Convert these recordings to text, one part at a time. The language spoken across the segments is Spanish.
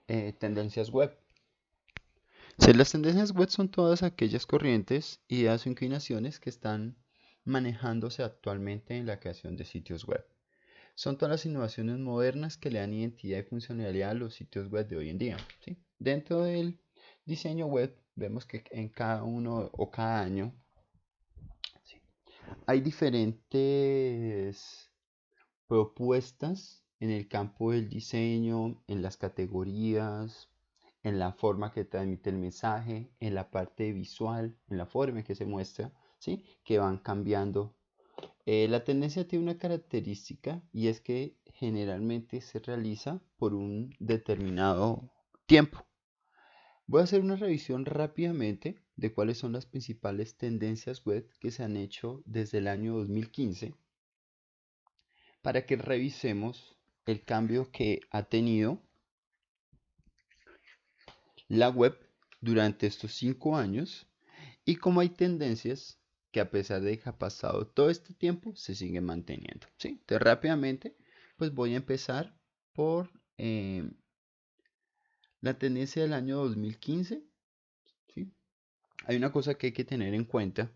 Tendencias web. Sí, las tendencias web son todas aquellas corrientes, ideas o inclinaciones que están manejándose actualmente en la creación de sitios web. Son todas las innovaciones modernas que le dan identidad y funcionalidad a los sitios web de hoy en día, ¿sí? Dentro del diseño web vemos que en cada uno o cada año, ¿sí?, hay diferentes propuestas en el campo del diseño, en las categorías, en la forma que transmite el mensaje, en la parte visual, en la forma en que se muestra, ¿sí?, que van cambiando. La tendencia tiene una característica y es que generalmente se realiza por un determinado tiempo. Voy a hacer una revisión rápidamente de cuáles son las principales tendencias web que se han hecho desde el año 2015 para que revisemos el cambio que ha tenido la web durante estos 5 años y cómo hay tendencias que a pesar de que ha pasado todo este tiempo se siguen manteniendo, ¿sí? Entonces rápidamente pues voy a empezar por la tendencia del año 2015, ¿sí? Hay una cosa que hay que tener en cuenta,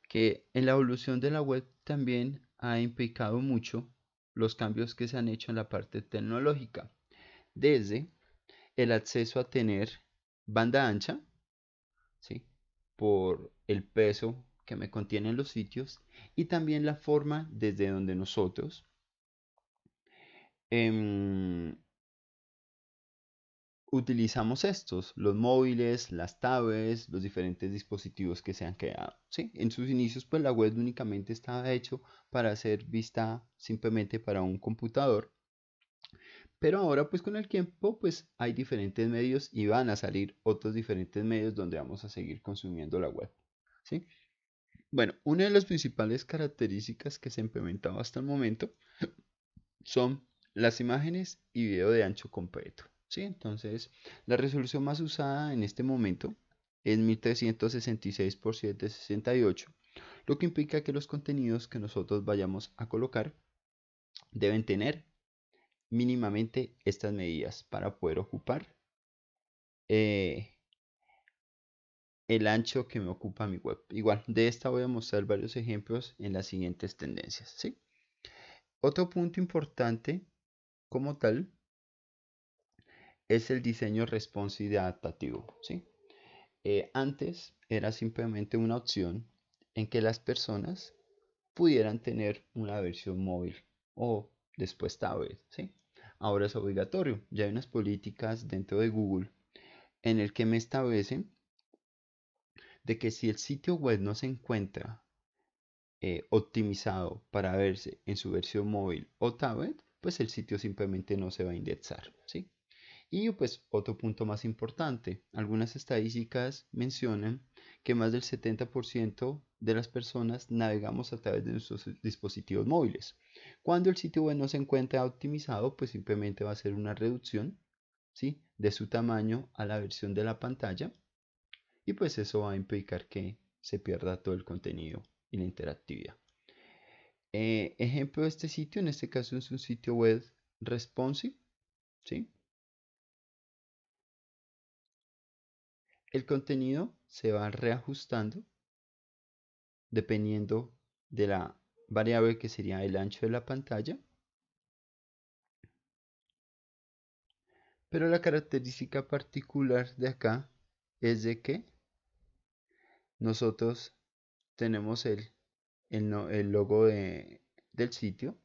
que en la evolución de la web también ha implicado mucho los cambios que se han hecho en la parte tecnológica, desde el acceso a tener banda ancha, ¿sí?, por el peso que me contienen los sitios y también la forma desde donde nosotros em, utilizamos estos, los móviles, las tablets, los diferentes dispositivos que se han creado, ¿sí? En sus inicios, pues la web únicamente estaba hecho para ser vista simplemente para un computador, pero ahora pues con el tiempo pues hay diferentes medios y van a salir otros diferentes medios donde vamos a seguir consumiendo la web, ¿sí? Bueno, una de las principales características que se ha implementado hasta el momento son las imágenes y video de ancho completo, ¿sí? Entonces, la resolución más usada en este momento es 1366 por 768, lo que implica que los contenidos que nosotros vayamos a colocar deben tener mínimamente estas medidas para poder ocupar eh, el ancho que me ocupa mi web. Igual, de esta voy a mostrar varios ejemplos en las siguientes tendencias, ¿sí? Otro punto importante como tal es el diseño responsive y adaptativo, ¿sí? Antes era simplemente una opción en que las personas pudieran tener una versión móvil o después tablet, ¿sí? Ahora es obligatorio. Ya hay unas políticas dentro de Google en el que me establecen de que si el sitio web no se encuentra optimizado para verse en su versión móvil o tablet, pues el sitio simplemente no se va a indexar, ¿sí? Y pues otro punto más importante, algunas estadísticas mencionan que más del 70% de las personas navegamos a través de nuestros dispositivos móviles. Cuando el sitio web no se encuentra optimizado, pues simplemente va a ser una reducción, ¿sí?, de su tamaño a la versión de la pantalla y pues eso va a implicar que se pierda todo el contenido y la interactividad. Ejemplo de este sitio, en este caso es un sitio web responsive, ¿sí? El contenido se va reajustando dependiendo de la variable que sería el ancho de la pantalla, pero la característica particular de acá es de que nosotros tenemos el logo del sitio,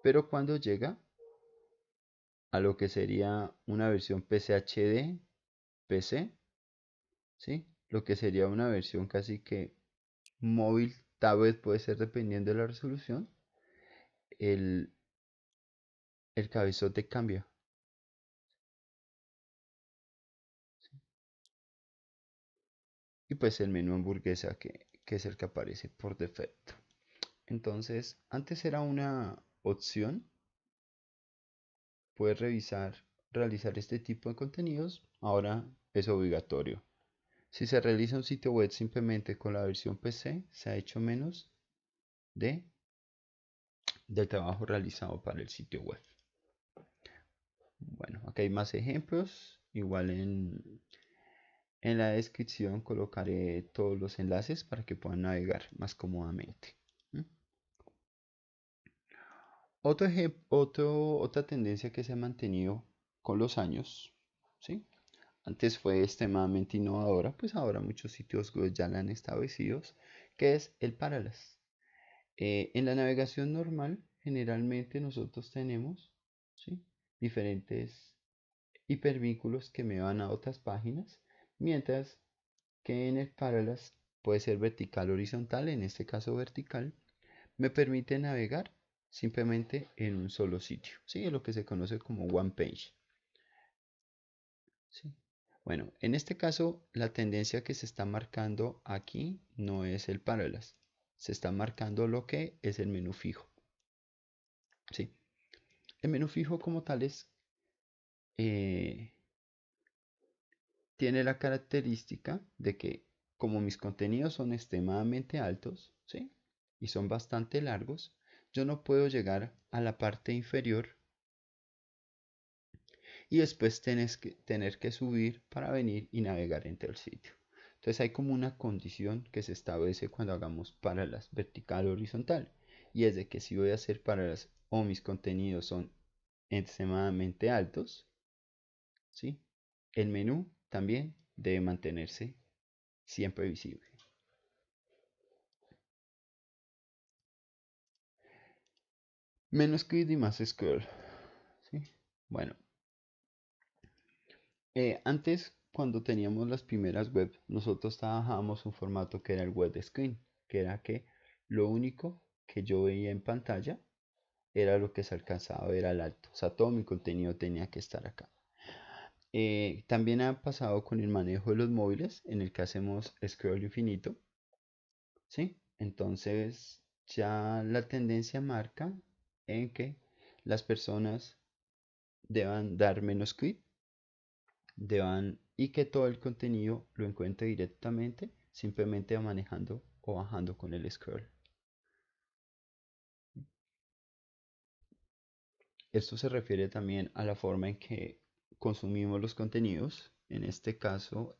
pero cuando llega a lo que sería una versión PCHD, PC, ¿sí?, lo que sería una versión casi que móvil, tablet puede ser dependiendo de la resolución, el, el cabezote cambia. Y pues el menú hamburguesa que es el que aparece por defecto. Entonces, antes era una opción poder realizar este tipo de contenidos, ahora es obligatorio. Si se realiza un sitio web simplemente con la versión PC, se ha hecho menos de del trabajo realizado para el sitio web. Bueno, acá hay más ejemplos. Igual en la descripción colocaré todos los enlaces para que puedan navegar más cómodamente. ¿Mm? Otra tendencia que se ha mantenido con los años, ¿sí? Antes fue extremadamente innovadora, pues ahora muchos sitios web ya la han establecido, que es el parallax. En la navegación normal, generalmente nosotros tenemos, ¿sí?, diferentes hipervínculos que me van a otras páginas, mientras que en el parallax puede ser vertical o horizontal, en este caso vertical, me permite navegar simplemente en un solo sitio, ¿sí? Lo que se conoce como one page. ¿Sí? Bueno, en este caso la tendencia que se está marcando aquí no es el parallax, se está marcando lo que es el menú fijo. ¿Sí? El menú fijo como tal eh, tiene la característica de que como mis contenidos son extremadamente altos, ¿sí?, y son bastante largos, yo no puedo llegar a la parte inferior y después tener que subir para venir y navegar entre el sitio. Entonces hay como una condición que se establece cuando hagamos parallax vertical o horizontal, y es de que si voy a hacer parallax o mis contenidos son extremadamente altos, ¿sí?, el menú también debe mantenerse siempre visible. Menos clic y más scroll. ¿Sí? Bueno, antes cuando teníamos las primeras web, nosotros trabajábamos un formato que era el web screen, que era que lo único que yo veía en pantalla era lo que se alcanzaba a ver al alto. O sea, todo mi contenido tenía que estar acá. También ha pasado con el manejo de los móviles, en el que hacemos scroll infinito, ¿sí? Entonces, ya la tendencia marca en que las personas deban dar menos clic, y que todo el contenido lo encuentre directamente, simplemente manejando o bajando con el scroll. Esto se refiere también a la forma en que consumimos los contenidos. En este caso,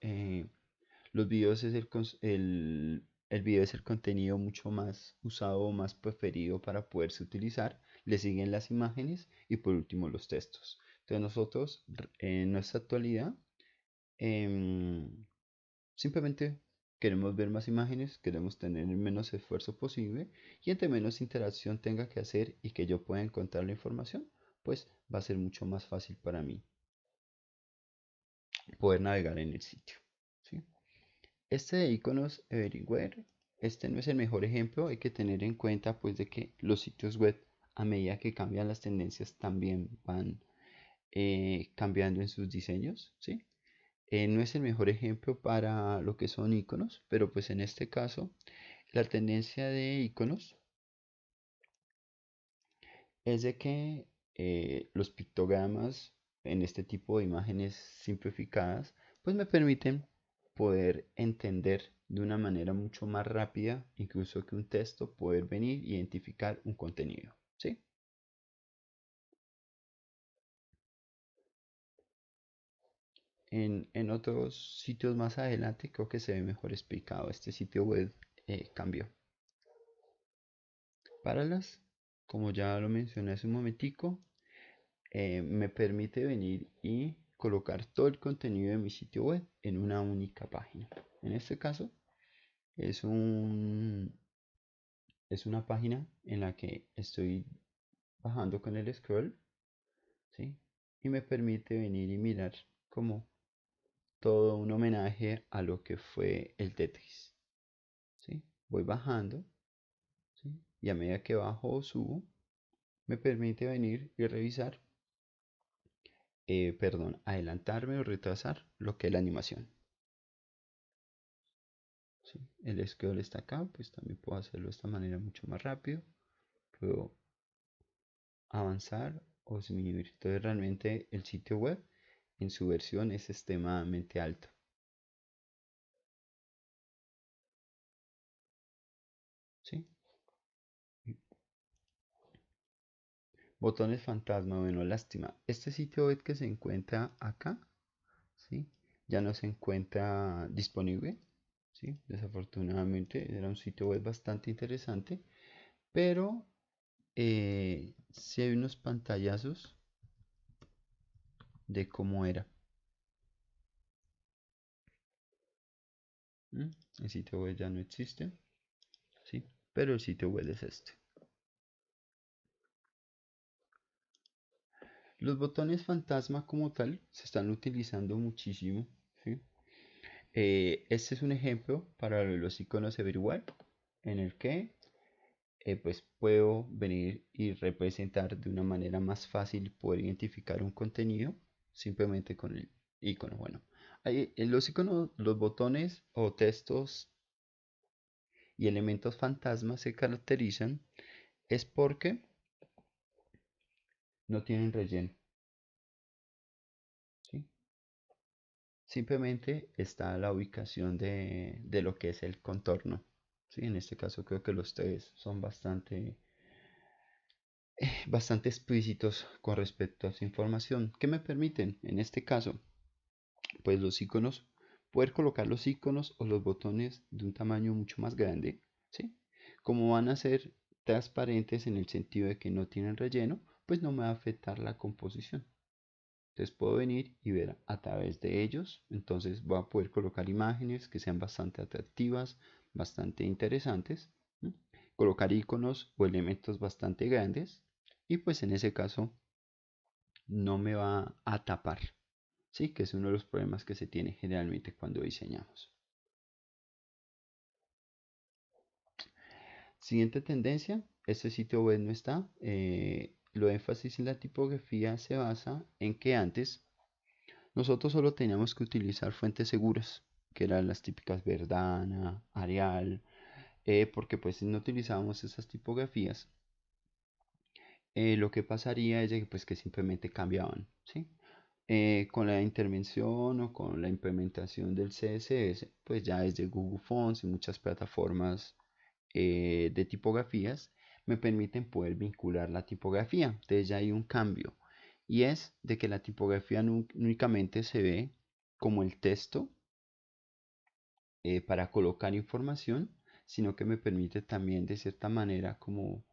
los videos es el video es el contenido mucho más usado o más preferido para poderse utilizar. Le siguen las imágenes y por último los textos. Entonces nosotros en nuestra actualidad em, simplemente queremos ver más imágenes, queremos tener el menos esfuerzo posible, y entre menos interacción tenga que hacer y que yo pueda encontrar la información, pues va a ser mucho más fácil para mí poder navegar en el sitio. ¿Sí? Este de iconos Everywhere, este no es el mejor ejemplo. Hay que tener en cuenta pues de que los sitios web, a medida que cambian las tendencias, también van cambiando en sus diseños, ¿sí? No es el mejor ejemplo para lo que son iconos, pero pues en este caso la tendencia de iconos es de que los pictogramas en este tipo de imágenes simplificadas pues me permiten poder entender de una manera mucho más rápida, incluso que un texto, poder venir e identificar un contenido, ¿sí? En otros sitios más adelante creo que se ve mejor explicado. Este sitio web cambió. Parallax, como ya lo mencioné hace un momentico, me permite venir y colocar todo el contenido de mi sitio web en una única página. En este caso es es una página en la que estoy bajando con el scroll, ¿sí? Y me permite venir y mirar como todo un homenaje a lo que fue el Tetris, ¿sí? Voy bajando, ¿sí? Y a medida que bajo o subo, me permite venir y revisar, perdón, adelantarme o retrasar lo que es la animación. ¿Sí? El scroll está acá, pues también puedo hacerlo de esta manera mucho más rápido. Puedo avanzar o disminuir. Entonces realmente el sitio web en su versión es extremadamente alto. ¿Sí? Botones fantasma, bueno, lástima. Este sitio web que se encuentra acá, ¿sí? Ya no se encuentra disponible, ¿sí? Desafortunadamente era un sitio web bastante interesante, pero sí hay unos pantallazos de cómo era. ¿Mm? El sitio web ya no existe, ¿sí? Pero el sitio web es este. Los botones fantasma como tal se están utilizando muchísimo, ¿sí? Este es un ejemplo para los iconos Everywhere, en el que pues puedo venir y representar de una manera más fácil poder identificar un contenido simplemente con el icono. Bueno, en los iconos, los botones o textos y elementos fantasmas se caracterizan es porque no tienen relleno, ¿sí? Simplemente está la ubicación de lo que es el contorno, ¿sí? En este caso creo que los tres son bastante explícitos con respecto a esa información. ¿Qué me permiten? En este caso, pues los iconos, poder colocar los iconos o los botones de un tamaño mucho más grande, ¿sí? Como van a ser transparentes en el sentido de que no tienen relleno, pues no me va a afectar la composición. Entonces puedo venir y ver a través de ellos. Entonces voy a poder colocar imágenes que sean bastante atractivas, bastante interesantes. ¿Sí? Colocar iconos o elementos bastante grandes. Y pues en ese caso no me va a tapar. Sí, que es uno de los problemas que se tiene generalmente cuando diseñamos. Siguiente tendencia, este sitio web no está. Lo énfasis en la tipografía se basa en que antes nosotros solo teníamos que utilizar fuentes seguras, que eran las típicas Verdana, Arial, porque pues si no utilizábamos esas tipografías, lo que pasaría es pues, que simplemente cambiaban, ¿sí? Con la intervención o con la implementación del CSS, pues ya desde Google Fonts y muchas plataformas de tipografías me permiten poder vincular la tipografía. Entonces ya hay un cambio y es de que la tipografía no únicamente se ve como el texto para colocar información, sino que me permite también de cierta manera como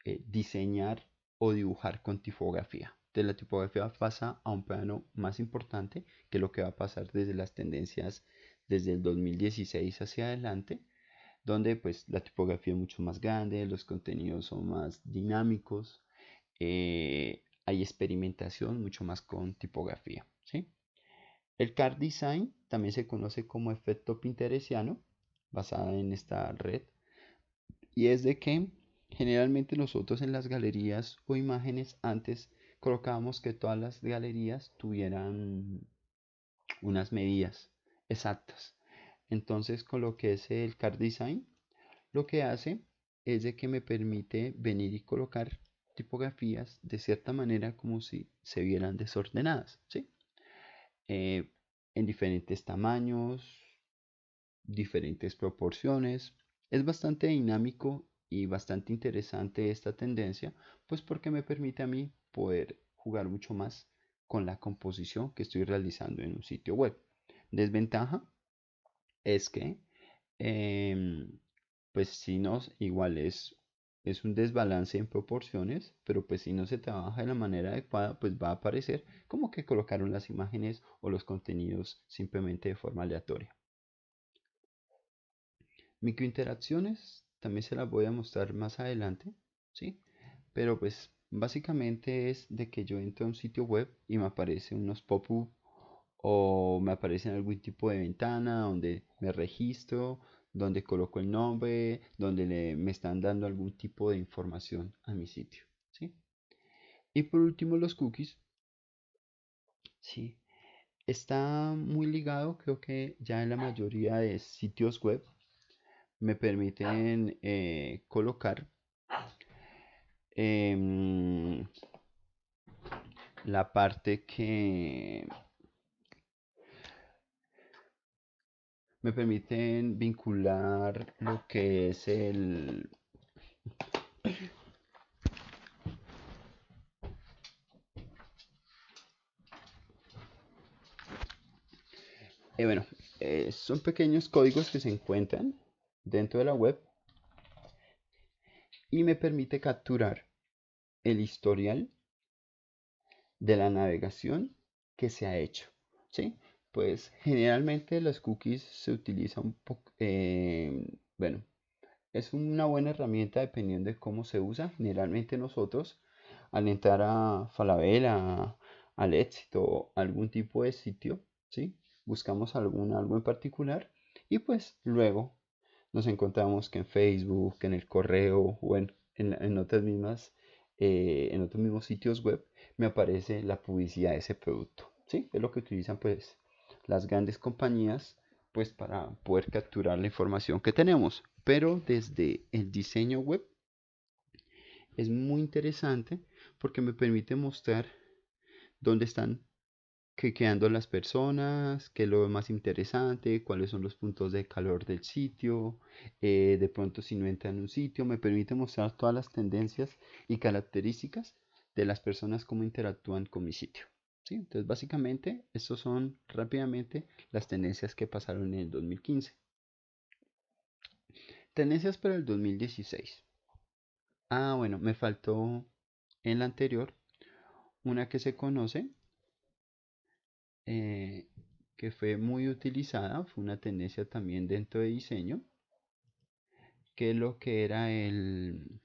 diseñar o dibujar con tipografía. Entonces la tipografía pasa a un plano más importante que lo que va a pasar desde las tendencias desde el 2016 hacia adelante, donde pues la tipografía es mucho más grande, los contenidos son más dinámicos, hay experimentación mucho más con tipografía, ¿sí? El card design también se conoce como efecto pinterestiano, basada en esta red, y es de que generalmente nosotros en las galerías o imágenes antes colocábamos que todas las galerías tuvieran unas medidas exactas. Entonces con lo que es el card design, lo que hace es de que me permite venir y colocar tipografías de cierta manera como si se vieran desordenadas, ¿sí? Eh, en diferentes tamaños, diferentes proporciones. Es bastante dinámico y bastante interesante esta tendencia, pues porque me permite a mí poder jugar mucho más con la composición que estoy realizando en un sitio web. Desventaja es que, em, pues si no, igual es un desbalance en proporciones, pero pues si no se trabaja de la manera adecuada, pues va a aparecer como que colocaron las imágenes o los contenidos simplemente de forma aleatoria. Microinteracciones también se las voy a mostrar más adelante, ¿sí? Pero pues básicamente es de que yo entro a un sitio web y me aparecen unos pop-up o me aparece en algún tipo de ventana donde me registro, donde coloco el nombre, donde me están dando algún tipo de información a mi sitio, ¿sí? Y por último los cookies, ¿sí? Está muy ligado, creo que ya en la mayoría de sitios web me permiten colocar em, la parte que me permiten vincular lo que es Bueno, son pequeños códigos que se encuentran dentro de la web y me permite capturar el historial de la navegación que se ha hecho, ¿sí? Pues generalmente las cookies se utilizan un poco, bueno, es una buena herramienta dependiendo de cómo se usa. Generalmente nosotros al entrar a Falabella, al Éxito, algún tipo de sitio, ¿sí? Buscamos algo en particular y pues luego nos encontramos que en Facebook, en el correo o en otras mismas, en otros mismos sitios web me aparece la publicidad de ese producto, ¿sí? Es lo que utilizan pues las grandes compañías pues para poder capturar la información que tenemos. Pero desde el diseño web es muy interesante porque me permite mostrar dónde están quedando las personas, qué es lo más interesante, cuáles son los puntos de calor del sitio, de pronto si no entra en un sitio, me permite mostrar todas las tendencias y características de las personas cómo interactúan con mi sitio. ¿Sí? Entonces básicamente estos son rápidamente las tendencias que pasaron en el 2015. Tendencias para el 2016. Ah, bueno, me faltó en la anterior una que se conoce, eh, que fue muy utilizada, fue una tendencia también dentro de diseño, que es lo que era el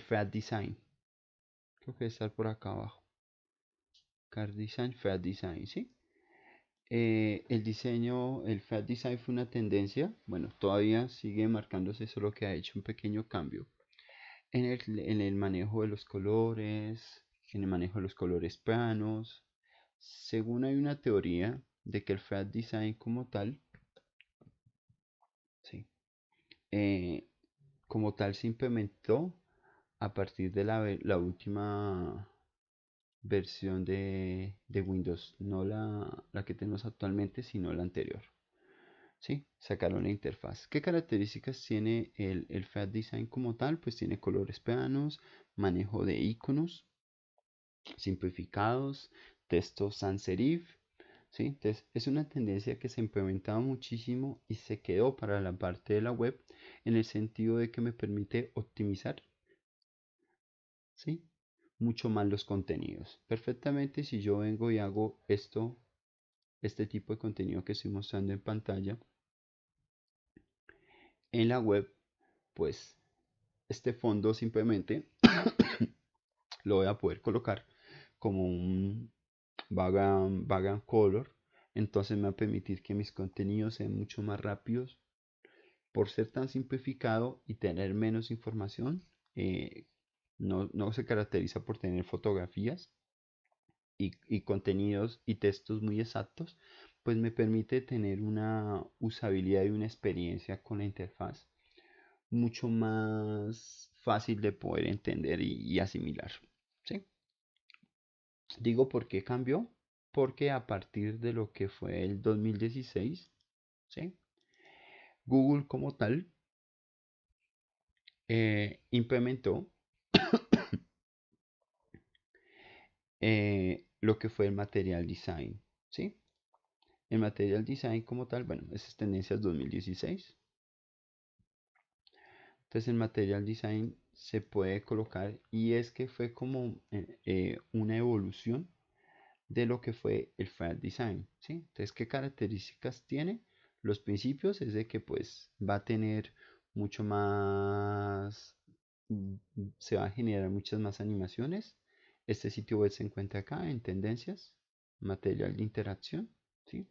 Fat Design. Creo que debe estar por acá abajo. Car Design, Fat Design, ¿sí? El diseño, el Fat Design fue una tendencia, bueno, todavía sigue marcándose, solo que ha hecho un pequeño cambio en el manejo de los colores, en el manejo de los colores planos. Según hay una teoría de que el Fat Design como tal, sí, eh, como tal se implementó a partir de la última versión de Windows, no la que tenemos actualmente, sino la anterior. ¿Sí? Sacaron la interfaz. ¿Qué características tiene el Fat Design como tal? Pues tiene colores planos, manejo de iconos simplificados, texto sans serif, ¿sí? Entonces es una tendencia que se ha implementado muchísimo y se quedó para la parte de la web en el sentido de que me permite optimizar, ¿sí? Mucho más los contenidos. Perfectamente si yo vengo y hago este tipo de contenido que estoy mostrando en pantalla en la web, pues este fondo simplemente lo voy a poder colocar como un background color. Entonces me va a permitir que mis contenidos sean mucho más rápidos por ser tan simplificado y tener menos información. eh, no se caracteriza por tener fotografías y contenidos y textos muy exactos, pues me permite tener una usabilidad y una experiencia con la interfaz mucho más fácil de poder entender y asimilar. ¿Sí? Digo por qué cambió, porque a partir de lo que fue el 2016, ¿sí? Google como tal implementó lo que fue el material design, ¿sí? El material design como tal, bueno, esas tendencias 2016. Entonces el material design se puede colocar y es que fue como una evolución de lo que fue el Fat Design, ¿sí? Entonces, ¿qué características tiene? Los principios es de que pues va a tener mucho más, se va a generar muchas más animaciones. Este sitio web se encuentra acá en tendencias, material de interacción, ¿sí?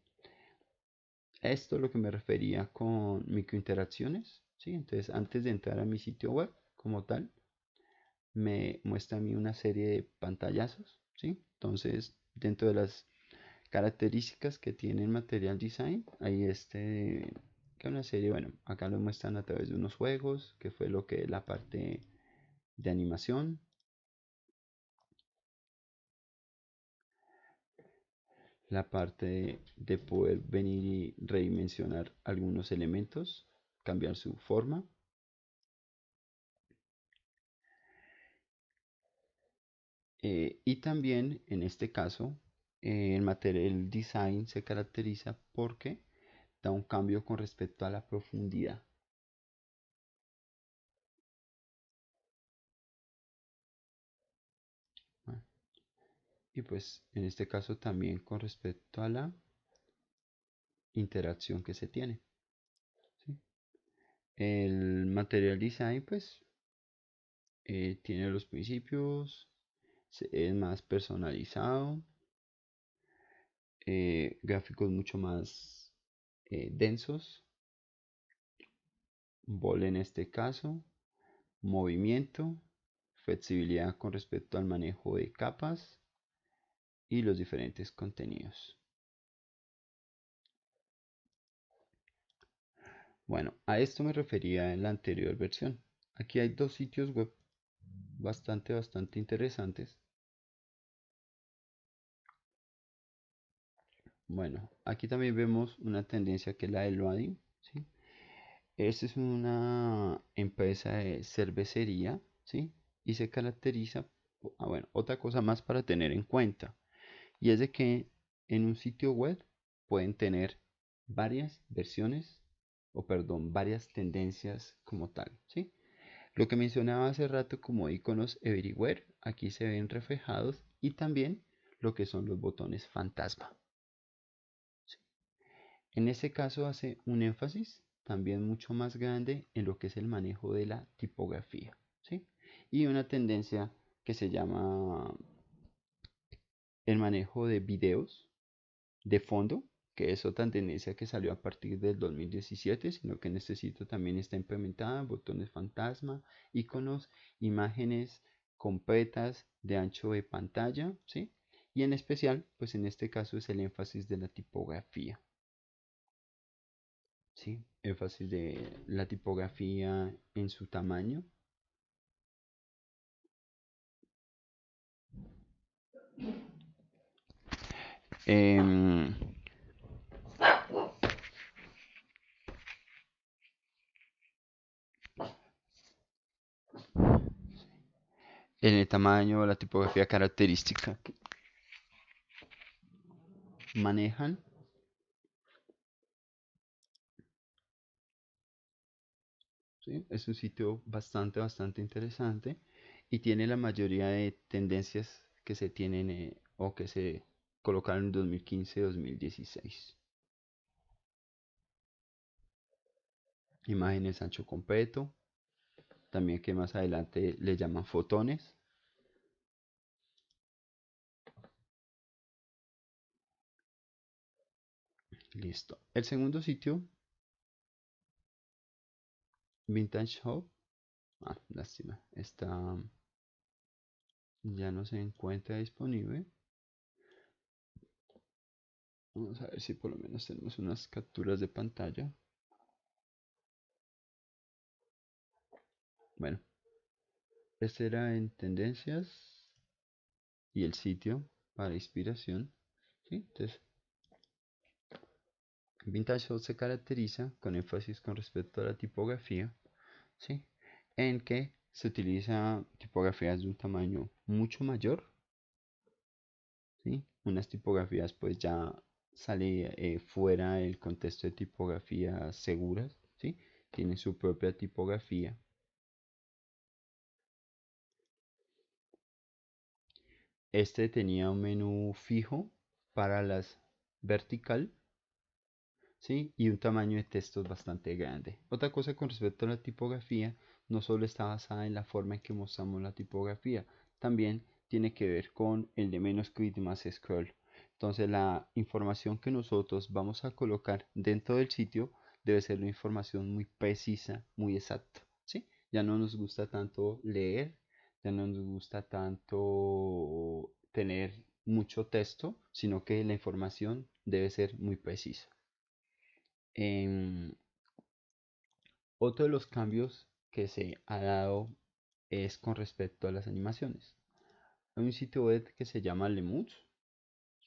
Esto es lo que me refería con microinteracciones, ¿sí? Entonces, antes de entrar a mi sitio web como tal, me muestra a mí una serie de pantallazos, ¿sí? Entonces, dentro de las características que tiene el Material Design, hay que una serie, bueno, acá lo muestran a través de unos juegos, que fue lo que es la parte de animación, la parte de poder venir y redimensionar algunos elementos, cambiar su forma. Y también, en este caso, El material design se caracteriza porque da un cambio con respecto a la profundidad. Bueno, y pues en este caso también con respecto a la interacción que se tiene. ¿Sí? El material design pues tiene los principios, es más personalizado, gráficos mucho más densos, bol en este caso, movimiento, flexibilidad con respecto al manejo de capas y los diferentes contenidos. Bueno, a esto me refería en la anterior versión. Aquí hay dos sitios web bastante interesantes. Bueno, aquí también vemos una tendencia que es la del loading, ¿sí? Esta es una empresa de cervecería, ¿sí? Y se caracteriza, bueno, otra cosa más para tener en cuenta, y es de que en un sitio web pueden tener varias versiones, o perdón, varias tendencias como tal, ¿sí? Lo que mencionaba hace rato como iconos everywhere, aquí se ven reflejados y también lo que son los botones fantasma. ¿Sí? En este caso hace un énfasis también mucho más grande en lo que es el manejo de la tipografía, ¿sí? Y una tendencia que se llama el manejo de videos de fondo, que es otra tendencia que salió a partir del 2017, sino que en este sitio también está implementada, botones fantasma, iconos, imágenes completas de ancho de pantalla, ¿sí? Y en especial, pues en este caso es el énfasis de la tipografía, ¿sí? Énfasis de la tipografía en su tamaño. em, en el tamaño, la tipografía característica que manejan. ¿Sí? Es un sitio bastante interesante y tiene la mayoría de tendencias que se tienen o que se colocaron en 2015-2016. Imágenes ancho completo, también que más adelante le llaman fotones. Listo. El segundo sitio, Vintage Hub. Lástima, está ya no se encuentra disponible. Vamos a ver si por lo menos tenemos unas capturas de pantalla. Bueno, este era en tendencias y el sitio para inspiración. ¿Sí? Entonces, Vintage Shop se caracteriza con énfasis con respecto a la tipografía, ¿sí? En que se utiliza tipografías de un tamaño mucho mayor, ¿sí? Unas tipografías pues ya sale fuera del contexto de tipografías seguras, ¿sí? Tiene su propia tipografía. Este tenía un menú fijo para las vertical, ¿sí? Y un tamaño de textos bastante grande. Otra cosa con respecto a la tipografía, no solo está basada en la forma en que mostramos la tipografía, también tiene que ver con el de menos clic más scroll. Entonces la información que nosotros vamos a colocar dentro del sitio debe ser una información muy precisa, muy exacta, ¿sí? Ya no nos gusta tanto leer, ya no nos gusta tanto tener mucho texto, sino que la información debe ser muy precisa. Em, Otro de los cambios que se ha dado es con respecto a las animaciones. Hay un sitio web que se llama Lemous,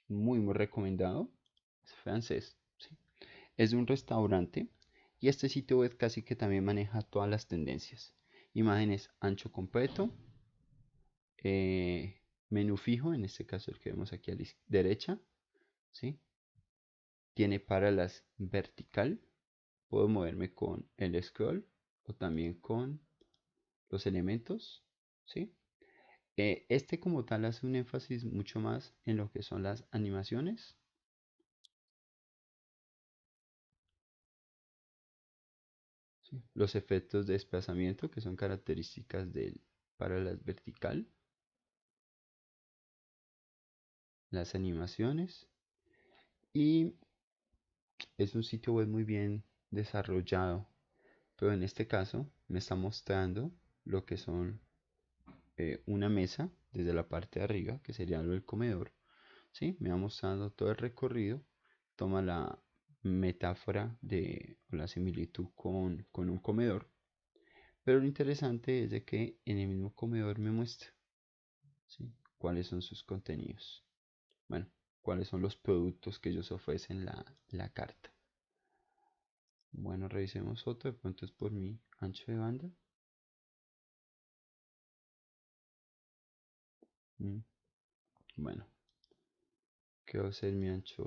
muy recomendado, es francés, ¿sí? Es de un restaurante y este sitio web casi que también maneja todas las tendencias. Imágenes ancho completo, menú fijo, en este caso el que vemos aquí a la derecha, ¿sí? Tiene paralas vertical, puedo moverme con el scroll o también con los elementos, ¿sí? Este como tal hace un énfasis mucho más en lo que son las animaciones, ¿sí? Los efectos de desplazamiento que son características del parallax vertical, las animaciones y es un sitio web muy bien desarrollado, pero en este caso me está mostrando lo que son una mesa desde la parte de arriba, que sería lo del comedor, ¿sí? Me va mostrando todo el recorrido, toma la metáfora de o la similitud con un comedor, pero lo interesante es de que en el mismo comedor me muestra, ¿sí? Cuáles son sus contenidos. Bueno, cuáles son los productos que ellos ofrecen la carta. Bueno, revisemos otro, de pronto es por mi ancho de banda. Mm, Bueno, que va a ser mi ancho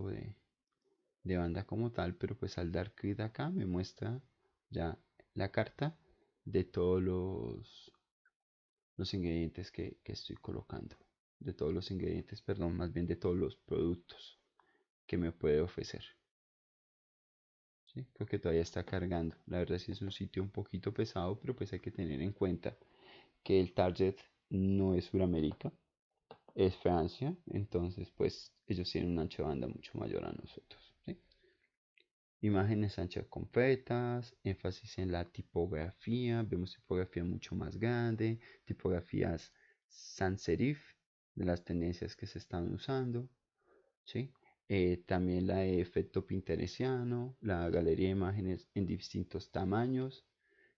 de banda como tal, pero pues al dar clic acá me muestra ya la carta de todos los ingredientes que estoy colocando. De todos los ingredientes, perdón, más bien de todos los productos que me puede ofrecer. ¿Sí? Creo que todavía está cargando. La verdad sí es un sitio un poquito pesado, pero pues hay que tener en cuenta que el target no es Sudamérica, es Francia, entonces pues ellos tienen un ancho de banda mucho mayor a nosotros. ¿Sí? Imágenes anchas completas, énfasis en la tipografía, vemos tipografía mucho más grande, tipografías sans serif de las tendencias que se están usando, ¿sí? También la de efecto pinteresiano, la galería de imágenes en distintos tamaños,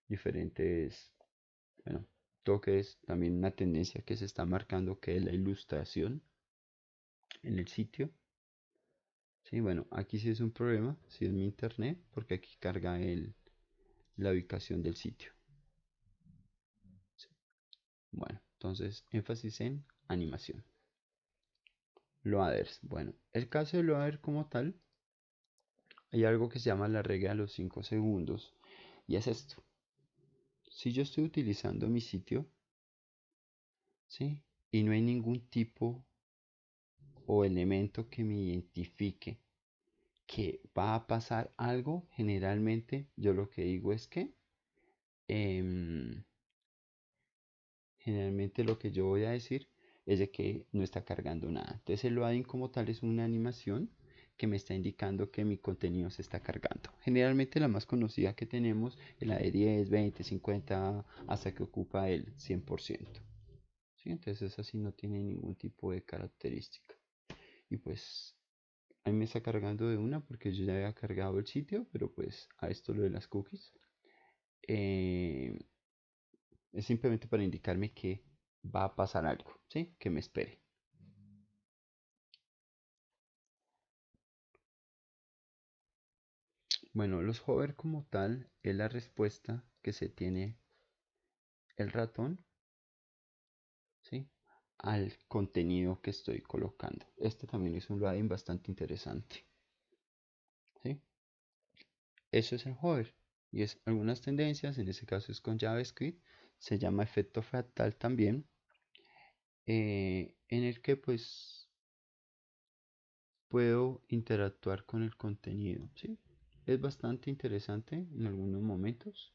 diferentes, bueno, toques, también una tendencia que se está marcando que es la ilustración en el sitio. Sí, bueno, aquí sí es un problema, si es mi internet, porque aquí carga la ubicación del sitio. Sí. Bueno, entonces énfasis en animación. Loaders. Bueno, el caso de loader como tal, hay algo que se llama la regla de los 5 segundos y es esto. Si yo estoy utilizando mi sitio, ¿sí? Y no hay ningún tipo o elemento que me identifique que va a pasar algo, generalmente yo lo que digo es que em, generalmente lo que yo voy a decir es de que no está cargando nada. Entonces el loading como tal es una animación que me está indicando que mi contenido se está cargando. Generalmente la más conocida que tenemos es la de 10, 20, 50 hasta que ocupa el 100%. ¿Sí? Entonces así no tiene ningún tipo de característica. Y pues a mí me está cargando de una porque yo ya había cargado el sitio, pero pues a esto lo de las cookies. eh, es simplemente para indicarme que va a pasar algo, ¿sí? Que me espere. Bueno, los hover como tal es la respuesta que se tiene el ratón, ¿sí? Al contenido que estoy colocando. Este también es un loading bastante interesante, ¿sí? Eso es el hover. Y es algunas tendencias, en este caso es con JavaScript, se llama efecto fractal también, en el que pues puedo interactuar con el contenido, ¿sí? Es bastante interesante en algunos momentos.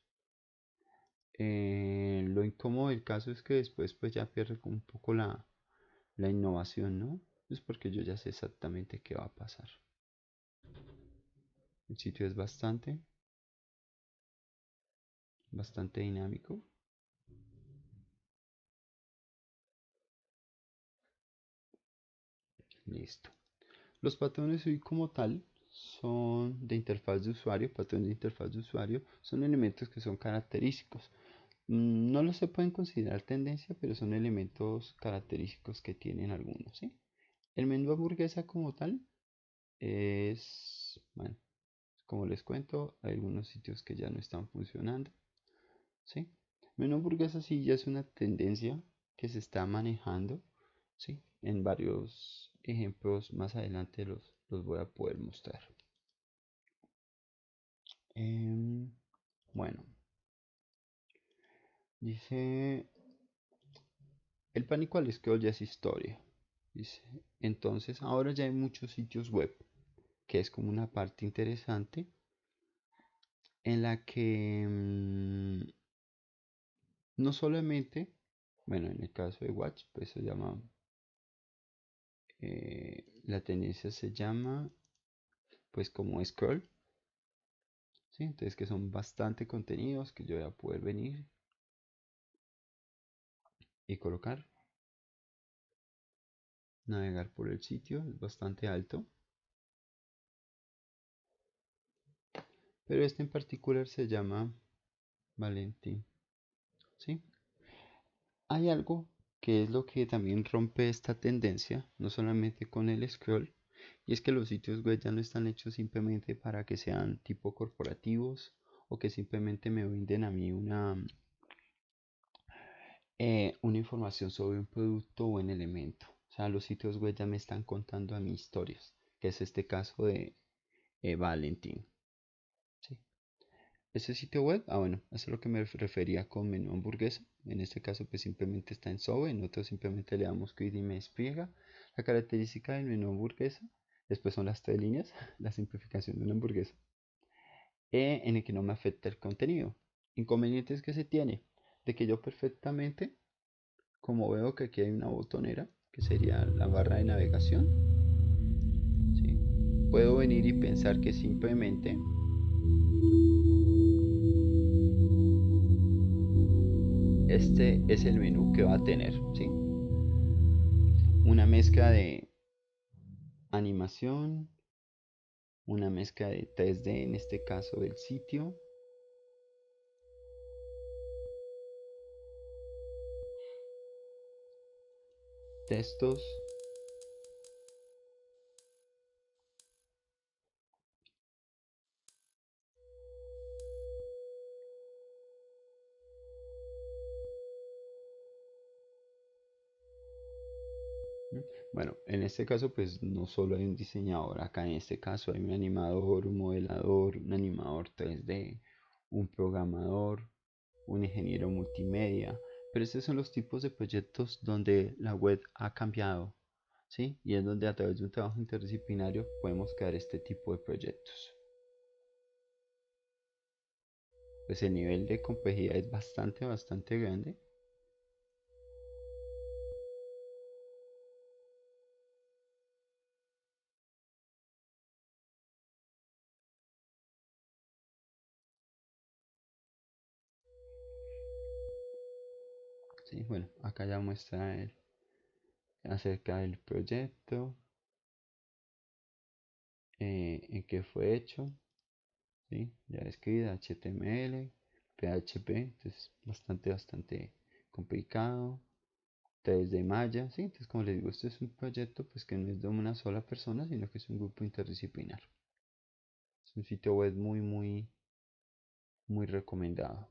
Lo incómodo del caso es que después pues ya pierde un poco la innovación, ¿no? Es porque yo ya sé exactamente qué va a pasar. El sitio es bastante dinámico. Listo. Los patrones UI como tal son de interfaz de usuario, patrones de interfaz de usuario, son elementos que son característicos. No los se pueden considerar tendencia, pero son elementos característicos que tienen algunos, ¿sí? El menú hamburguesa como tal es, bueno, como les cuento, hay algunos sitios que ya no están funcionando, ¿sí? Menú hamburguesa sí ya es una tendencia que se está manejando, ¿sí? En varios ejemplos más adelante los voy a poder mostrar. Em, bueno, dice, el pánico al scroll ya es historia. Dice, entonces ahora ya hay muchos sitios web, que es como una parte interesante en la que no solamente, bueno, en el caso de Watch, pues se llama, la tendencia se llama, pues como scroll, ¿sí? Entonces que son bastante contenidos que yo voy a poder venir y colocar, navegar por el sitio, es bastante alto, pero este en particular se llama Valentín, ¿sí? Hay algo que es lo que también rompe esta tendencia, no solamente con el scroll, y es que los sitios web ya no están hechos simplemente para que sean tipo corporativos o que simplemente me brinden a mí una información sobre un producto o un elemento. O sea, los sitios web ya me están contando a mí historias, que es este caso de Valentín. ¿Sí? Ese sitio web, bueno, eso es lo que me refería con menú hamburguesa. En este caso, pues simplemente está en SOE, en otro simplemente le damos clic y me despliega la característica del menú hamburguesa. Después son las tres líneas, la simplificación de una hamburguesa, en el que no me afecta el contenido. Inconvenientes que se tiene, de que yo perfectamente, como veo que aquí hay una botonera, que sería la barra de navegación, ¿sí? Puedo venir y pensar que simplemente este es el menú que va a tener, ¿sí? Una mezcla de animación, una mezcla de 3D en este caso del sitio, textos. Bueno, en este caso pues no solo hay un diseñador, acá en este caso hay un animador, un modelador, un animador 3D, un programador, un ingeniero multimedia, pero estos son los tipos de proyectos donde la web ha cambiado, ¿sí? Y es donde a través de un trabajo interdisciplinario podemos crear este tipo de proyectos. Pues el nivel de complejidad es bastante grande. Sí, bueno, acá ya muestra acerca del proyecto, en qué fue hecho, ¿sí? JavaScript, HTML, PHP, entonces bastante complicado. 3D Maya, ¿sí? Entonces como les digo, este es un proyecto pues que no es de una sola persona, sino que es un grupo interdisciplinar. Es un sitio web muy recomendado.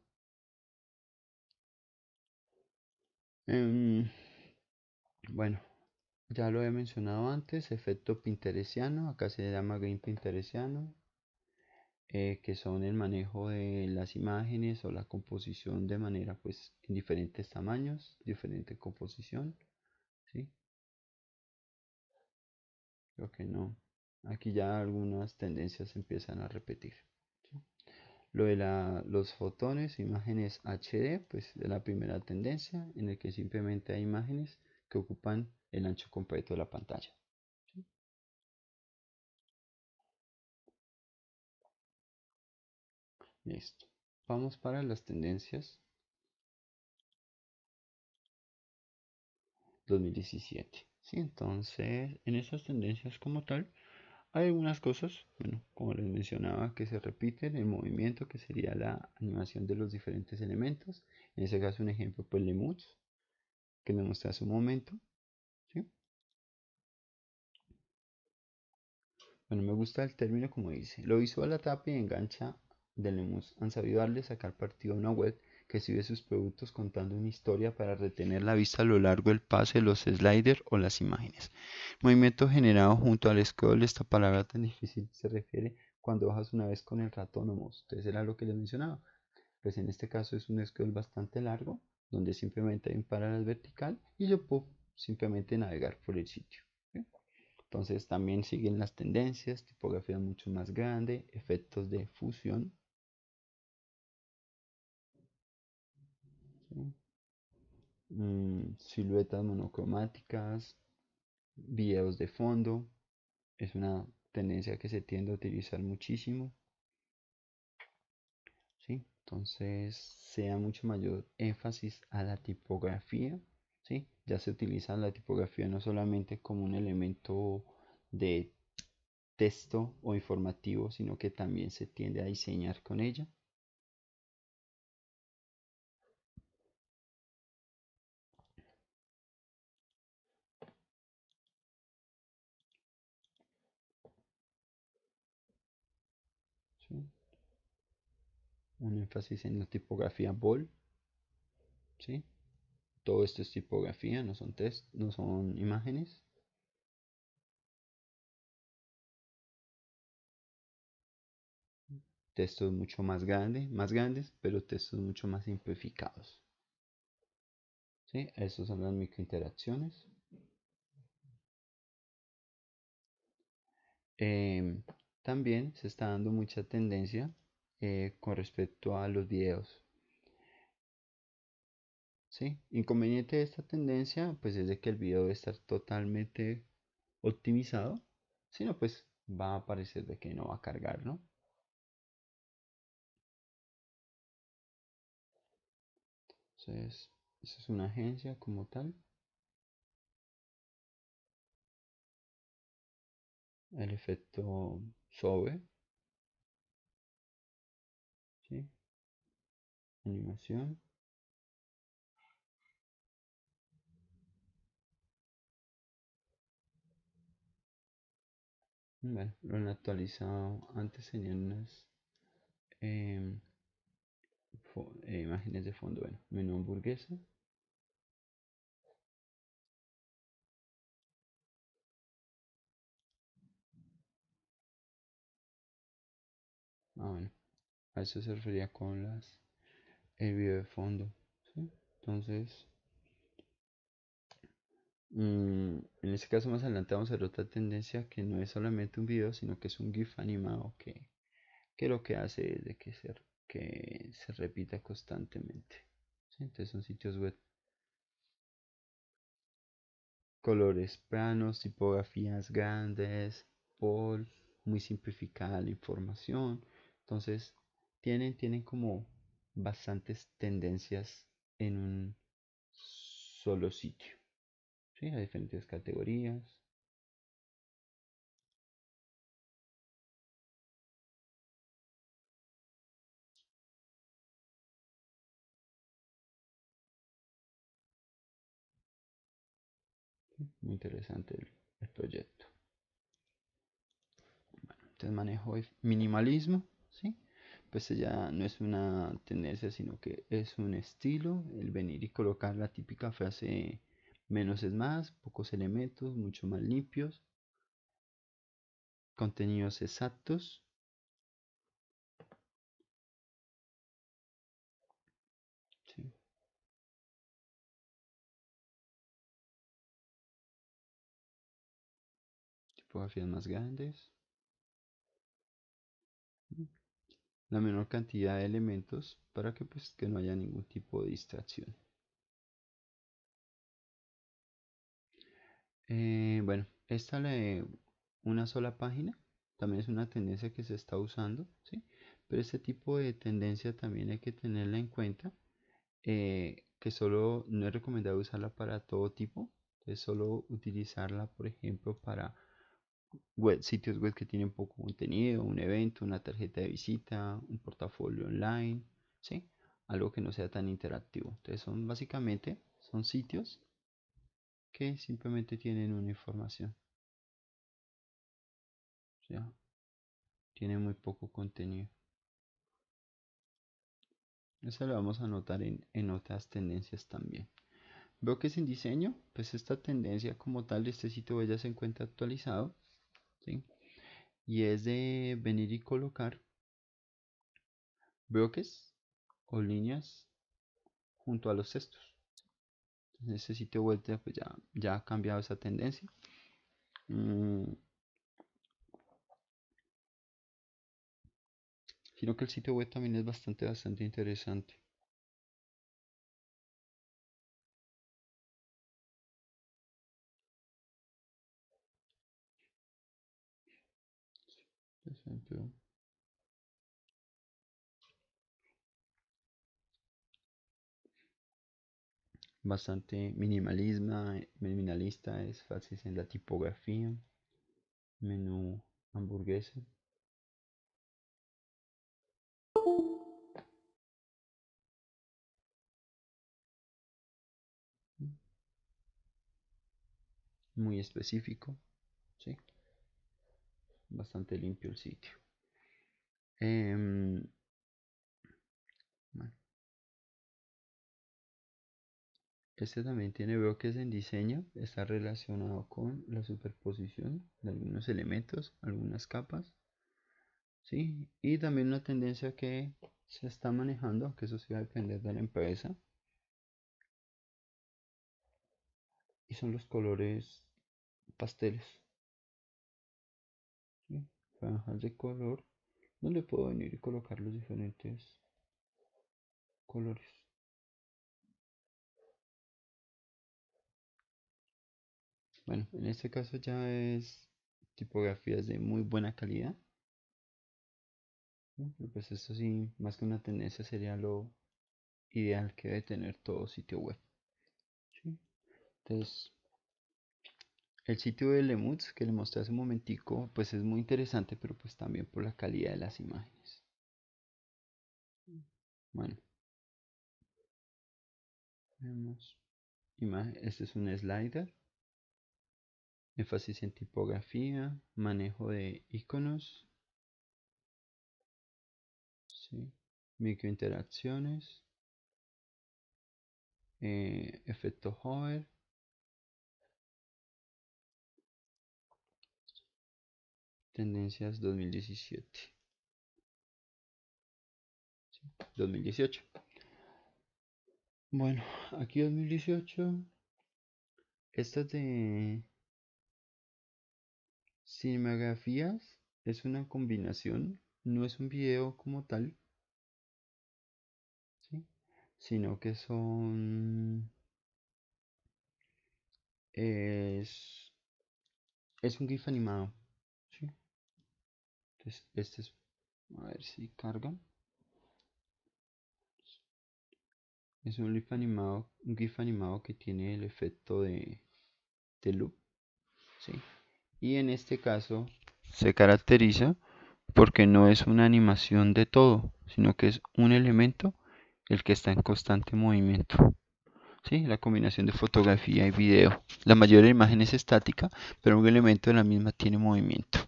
Em, bueno, ya lo he mencionado antes, efecto pinteresiano, acá se llama green pinteresiano, que son el manejo de las imágenes o la composición de manera pues en diferentes tamaños, diferente composición, ¿sí? Creo que no. Aquí ya algunas tendencias empiezan a repetir. ¿Sí? Lo de los fotones, imágenes HD, pues es la primera tendencia en el que simplemente hay imágenes que ocupan el ancho completo de la pantalla. ¿Sí? Listo. Vamos para las tendencias 2017. Sí, entonces, en esas tendencias como tal, hay algunas cosas, bueno, como les mencionaba, que se repiten, el movimiento, que sería la animación de los diferentes elementos. En ese caso, un ejemplo, pues Lemus, que les mostré hace un momento. ¿Sí? Bueno, me gusta el término como dice. Lo visual atrapa y engancha de Lemus. Han sabido darle sacar partido a una web que exhibe sus productos contando una historia para retener la vista a lo largo del pase de los sliders o las imágenes. Movimiento generado junto al scroll, esta palabra tan difícil se refiere cuando bajas una vez con el ratón o mouse. Entonces era lo que les mencionaba. Pues en este caso es un scroll bastante largo, donde simplemente hay un parámetro vertical y yo puedo simplemente navegar por el sitio. ¿Sí? Entonces también siguen las tendencias, tipografía mucho más grande, efectos de fusión, ¿sí? Siluetas monocromáticas, videos de fondo, es una tendencia que se tiende a utilizar muchísimo, ¿sí? Entonces se da mucho mayor énfasis a la tipografía, ¿sí? Ya se utiliza la tipografía no solamente como un elemento de texto o informativo, sino que también se tiende a diseñar con ella. ¿Sí? Un énfasis en la tipografía bold, ¿sí? Todo esto es tipografía, no son text, no son imágenes. Textos mucho más grandes, pero textos mucho más simplificados. ¿Sí? Esas son las microinteracciones. Em, También se está dando mucha tendencia con respecto a los videos. ¿Sí? Inconveniente de esta tendencia, pues es de que el video debe estar totalmente optimizado, si no, pues va a parecer de que no va a cargar, ¿no? Entonces, esa es una agencia como tal. El efecto sobre, ¿sí? Animación. Bueno, lo han actualizado. Antes tenían unas em, imágenes de fondo. Bueno, menú hamburguesa. Ah, bueno, a eso se refería con el video de fondo. ¿Sí? Entonces, en este caso más adelante vamos a ver otra tendencia que no es solamente un video, sino que es un GIF animado que lo que hace es de que se repita constantemente. ¿Sí? Entonces son sitios web, colores planos, tipografías grandes, bold, muy simplificada la información. Entonces tienen como bastantes tendencias en un solo sitio. ¿Sí? A diferentes categorías. Muy interesante el proyecto. Entonces manejo el minimalismo, ¿sí? Pues ya no es una tendencia, sino que es un estilo, el venir y colocar la típica frase menos es más, pocos elementos, mucho más limpios, contenidos exactos, ¿sí? Tipografías más grandes, ¿sí? La menor cantidad de elementos para que pues que no haya ningún tipo de distracción. Bueno, esta de una sola página también es una tendencia que se está usando, ¿sí? Pero este tipo de tendencia también hay que tenerla en cuenta, que solo no es recomendable usarla para todo tipo, es solo utilizarla, por ejemplo, para sitios web que tienen poco contenido, un evento, una tarjeta de visita, un portafolio online, ¿sí? Algo que no sea tan interactivo. Entonces son básicamente, son sitios que simplemente tienen una información. O sea, tiene muy poco contenido. Eso lo vamos a notar en otras tendencias también. Veo que es en diseño, pues esta tendencia como tal de este sitio web ya se encuentra actualizado, ¿sí? Y es de venir y colocar bloques o líneas junto a los textos. Entonces, este sitio web pues ya ha cambiado esa tendencia. Mm, Sino que el sitio web también es bastante interesante. Por ejemplo, bastante minimalista, es fácil en la tipografía, menú hamburguesa, muy específico, ¿sí? Bastante limpio el sitio. Em, bueno, este también tiene bloques en diseño, está relacionado con la superposición de algunos elementos, algunas capas, ¿sí? Y también una tendencia que se está manejando, que eso sí va a depender de la empresa, y son los colores pasteles, ¿sí? Franjas de color, donde puedo venir y colocar los diferentes colores. Bueno, en este caso ya es tipografías de muy buena calidad, ¿no? Pero pues esto sí, más que una tendencia, sería lo ideal que debe tener todo sitio web, ¿sí? Entonces, el sitio de Lemuts que le mostré hace un momentico, pues es muy interesante, pero pues también por la calidad de las imágenes. Bueno, vemos imagen. Este es un slider, énfasis en tipografía, manejo de iconos, ¿sí? Microinteracciones, efecto hover, tendencias 2017, ¿sí? 2018. Bueno, aquí 2018, estas de cinematografías es una combinación, no es un video como tal, ¿sí? Sino que es, es un GIF animado, ¿sí? Entonces, este es, a ver si carga, es un GIF animado que tiene el efecto de loop, ¿sí? Y en este caso se caracteriza porque no es una animación de todo, sino que es un elemento el que está en constante movimiento. ¿Sí? La combinación de fotografía y video. La mayoría de la imagen es estática, pero un elemento de la misma tiene movimiento.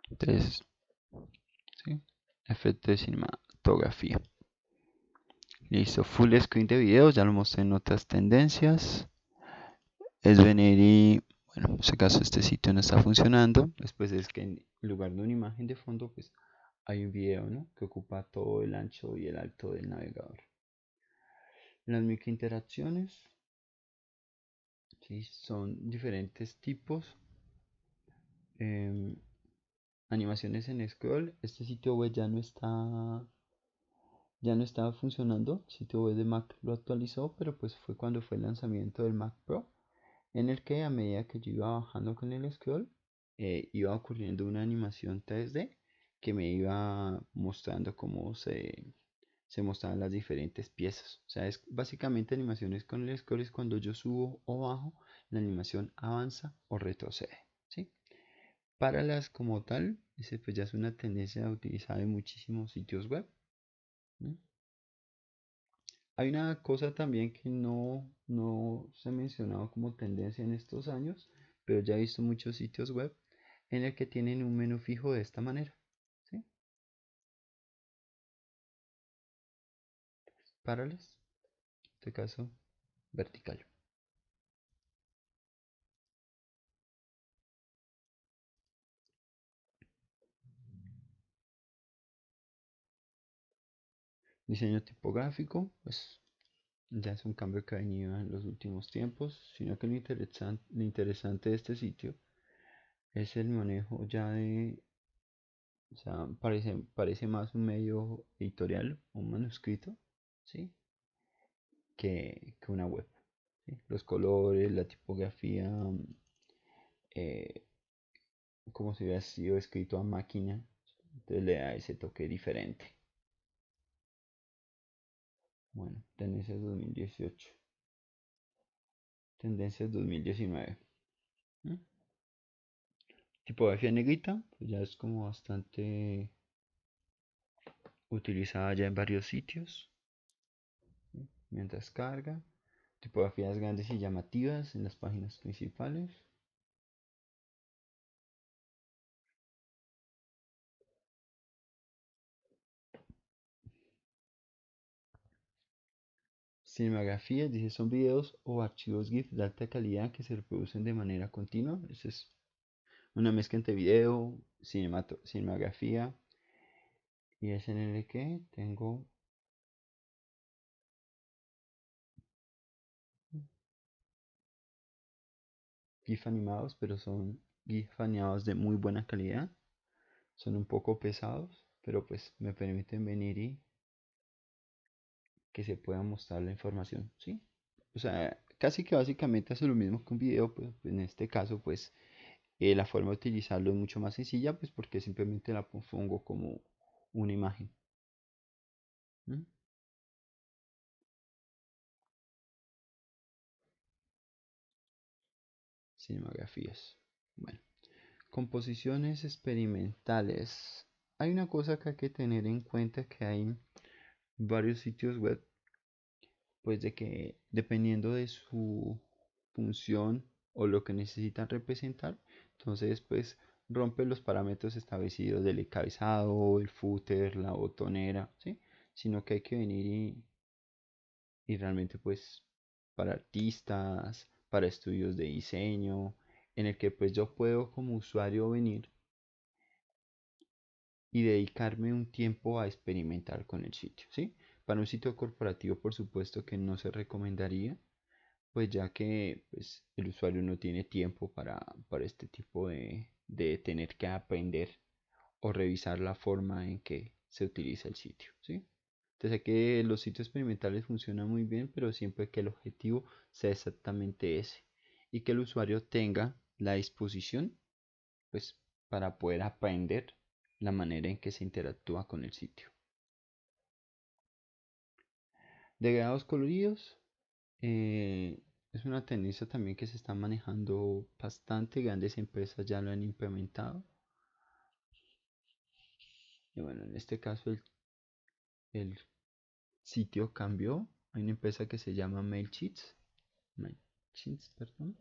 Entonces, ¿sí? Efecto de cinematografía. Listo, full screen de video, ya lo mostré en otras tendencias. Es venir y, bueno, en este caso este sitio no está funcionando. Después es que en lugar de una imagen de fondo, pues hay un video, ¿no? Que ocupa todo el ancho y el alto del navegador. Las microinteracciones, ¿sí? Son diferentes tipos. em, Animaciones en scroll. Este sitio web ya no estaba funcionando. El sitio web de Mac lo actualizó, pero pues fue cuando fue el lanzamiento del Mac Pro, en el que a medida que yo iba bajando con el scroll, iba ocurriendo una animación 3D que me iba mostrando cómo se mostraban las diferentes piezas. O sea, es básicamente animaciones con el scroll, es cuando yo subo o bajo, la animación avanza o retrocede, ¿sí? Para las como tal, ese pues ya es una tendencia utilizada en muchísimos sitios web, ¿no? Hay una cosa también que no se ha mencionado como tendencia en estos años, pero ya he visto muchos sitios web en el que tienen un menú fijo de esta manera, ¿sí? parallels, en este caso vertical. Diseño tipográfico, pues ya es un cambio que ha venido en los últimos tiempos, sino que lo interesante de este sitio es el manejo ya de, o sea, parece más un medio editorial, un manuscrito, ¿sí? Que una web. ¿Sí? Los colores, la tipografía, eh, como si hubiera sido escrito a máquina, entonces le da ese toque diferente. Bueno, tendencias 2018, tendencias 2019. ¿Mm? Tipografía negrita, pues ya es como bastante utilizada ya en varios sitios. ¿Sí? Mientras carga, tipografías grandes y llamativas en las páginas principales. Cinematografía, dice, son videos o archivos GIF de alta calidad que se reproducen de manera continua. Esa es una mezcla entre video, cinematografía y es en el que tengo GIF animados, pero son GIF animados de muy buena calidad. Son un poco pesados, pero pues me permiten venir y que se pueda mostrar la información, ¿sí? O sea, casi que básicamente hace lo mismo que un video, pues en este caso, pues la forma de utilizarlo es mucho más sencilla, pues porque simplemente la pongo como una imagen. ¿Mm? Cinematografías. Bueno, composiciones experimentales. Hay una cosa que hay que tener en cuenta que hay varios sitios web, pues de que dependiendo de su función o lo que necesitan representar, entonces pues rompe los parámetros establecidos del encabezado, el footer, la botonera, ¿sí? Sino que hay que venir y realmente pues para artistas, para estudios de diseño, en el que pues yo puedo como usuario venir y dedicarme un tiempo a experimentar con el sitio, ¿sí? Para un sitio corporativo por supuesto que no se recomendaría, pues ya que pues, el usuario no tiene tiempo para este tipo de tener que aprender o revisar la forma en que se utiliza el sitio, ¿sí? Entonces sé que los sitios experimentales funcionan muy bien, pero siempre que el objetivo sea exactamente ese y que el usuario tenga la disposición, pues, para poder aprender la manera en que se interactúa con el sitio. Degradados coloridos, es una tendencia también que se está manejando bastante, grandes empresas ya lo han implementado. Y bueno, en este caso el sitio cambió. Hay una empresa que se llama MailChimp, perdón.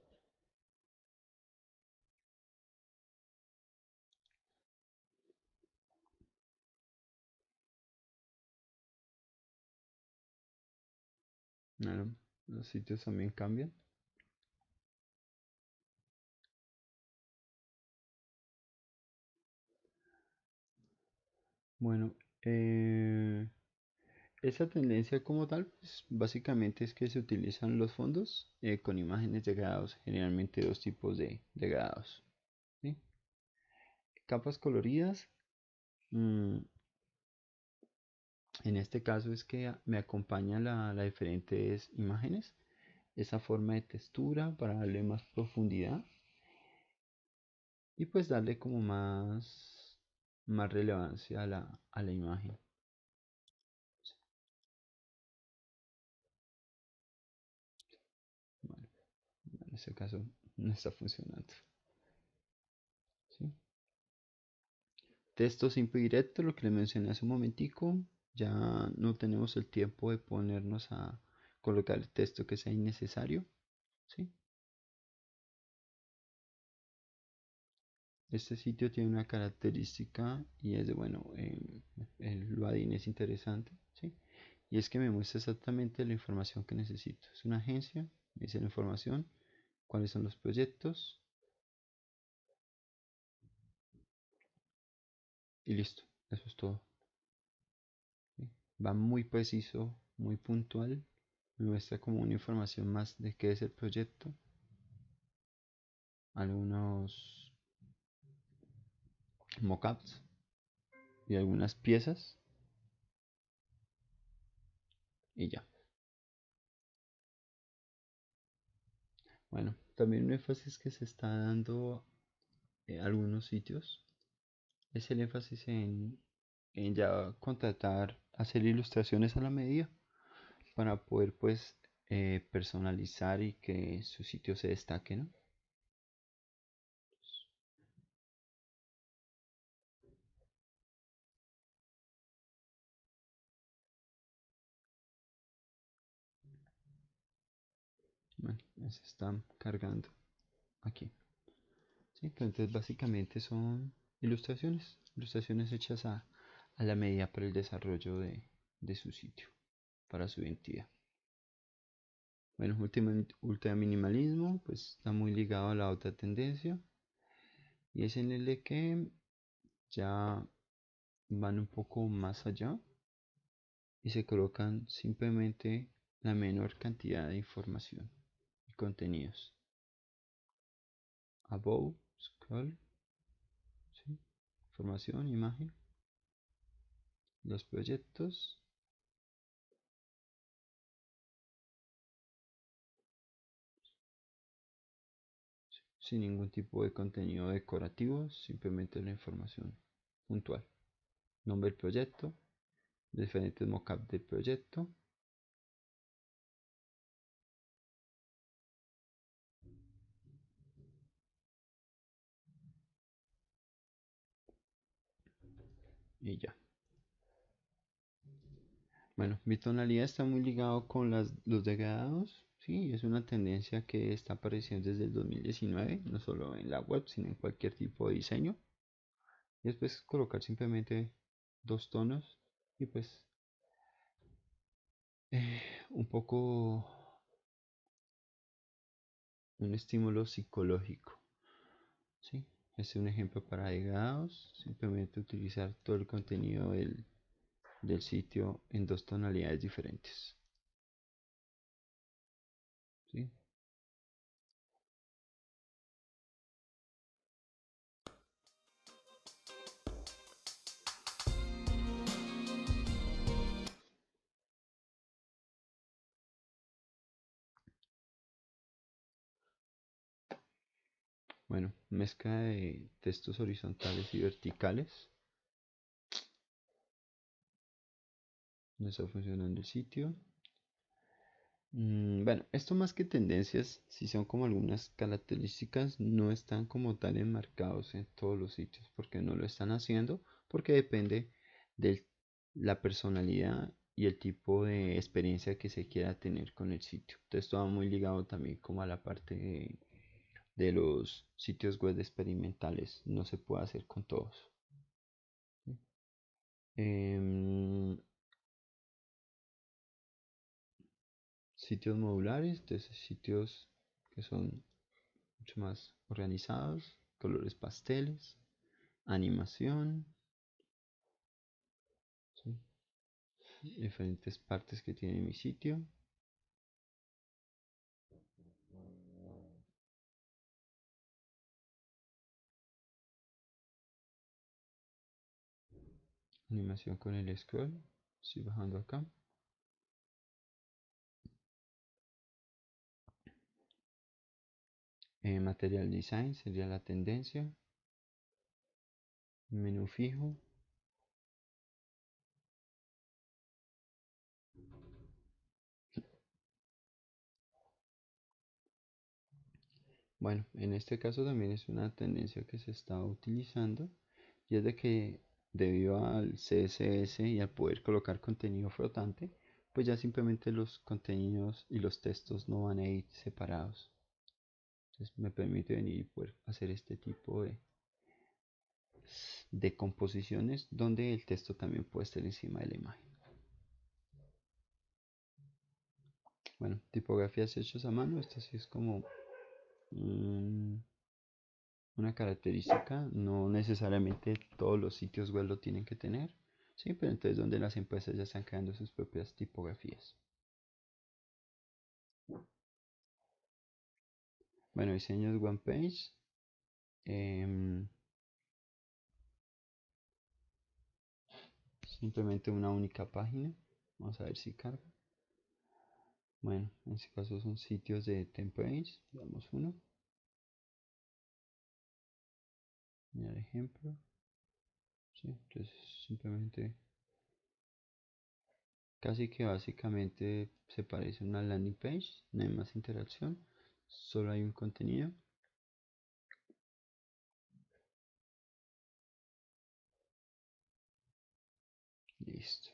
Claro, los sitios también cambian. Bueno, esa tendencia como tal, pues básicamente es que se utilizan los fondos con imágenes degradados, generalmente dos tipos de degradados. ¿Sí? Capas coloridas, mm, en este caso es que me acompaña las diferentes imágenes, esa forma de textura para darle más profundidad y pues darle como más relevancia a la imagen. Bueno, en este caso no está funcionando. ¿Sí? Texto simple y directo, lo que le mencioné hace un momentico. Ya no tenemos el tiempo de ponernos a colocar el texto que sea innecesario. ¿Sí? Este sitio tiene una característica y es de, bueno, el Loading es interesante. ¿Sí? y es que me muestra exactamente la información que necesito. Es una agencia, me dice la información, cuáles son los proyectos y listo, eso es todo. ¿Sí? Va muy preciso, muy puntual, me muestra como una información más de qué es el proyecto, algunos mockups y algunas piezas y ya. Bueno, también un énfasis que se está dando en algunos sitios es el énfasis en ya contratar, hacer ilustraciones a la medida para poder pues personalizar y que su sitio se destaque, ¿no? Bueno, se están cargando aquí. ¿Sí? Pero entonces básicamente son ilustraciones, ilustraciones hechas a la medida para el desarrollo de su sitio, para su identidad. Bueno, ultra minimalismo, pues está muy ligado a la otra tendencia y es en el de que ya van un poco más allá y se colocan simplemente la menor cantidad de información y contenidos. Above, scroll, ¿sí? Información, imagen, los proyectos, sin ningún tipo de contenido decorativo, simplemente la información puntual. Nombre del proyecto, diferentes mockups del proyecto. Y ya. Bueno, mi tonalidad está muy ligado con los degradados. Sí, es una tendencia que está apareciendo desde el 2019, no solo en la web, sino en cualquier tipo de diseño. Y después colocar simplemente dos tonos y pues un poco un estímulo psicológico. ¿Sí? Este es un ejemplo para degradados. Simplemente utilizar todo el contenido del sitio en dos tonalidades diferentes. ¿Sí? Bueno, mezcla de textos horizontales y verticales. No está funcionando el sitio. Bueno, esto más que tendencias, si son como algunas características, no están como tal enmarcados en todos los sitios, porque no lo están haciendo, porque depende de la personalidad y el tipo de experiencia que se quiera tener con el sitio. Entonces, esto va muy ligado también como a la parte de los sitios web experimentales, no se puede hacer con todos. ¿Sí? Em, Sitios modulares, entonces sitios que son mucho más organizados, colores pasteles, animación, ¿sí? Diferentes partes que tiene mi sitio, animación con el scroll, estoy bajando acá, material design sería la tendencia, menú fijo, bueno, en este caso también es una tendencia que se está utilizando y es de que debido al CSS y al poder colocar contenido flotante, pues ya simplemente los contenidos y los textos no van a ir separados. Entonces me permite venir y poder hacer este tipo de composiciones donde el texto también puede estar encima de la imagen. Bueno, tipografías hechas a mano, esta sí es como una característica, no necesariamente todos los sitios web lo tienen que tener, sí, pero entonces donde las empresas ya están creando sus propias tipografías. Bueno, diseños one page. Simplemente una única página. Vamos a ver si carga. Bueno, en este caso son sitios de templates. Veamos uno. Mirar ejemplo. Sí, entonces simplemente casi que básicamente se parece a una landing page. No hay más interacción. Solo hay un contenido. Listo.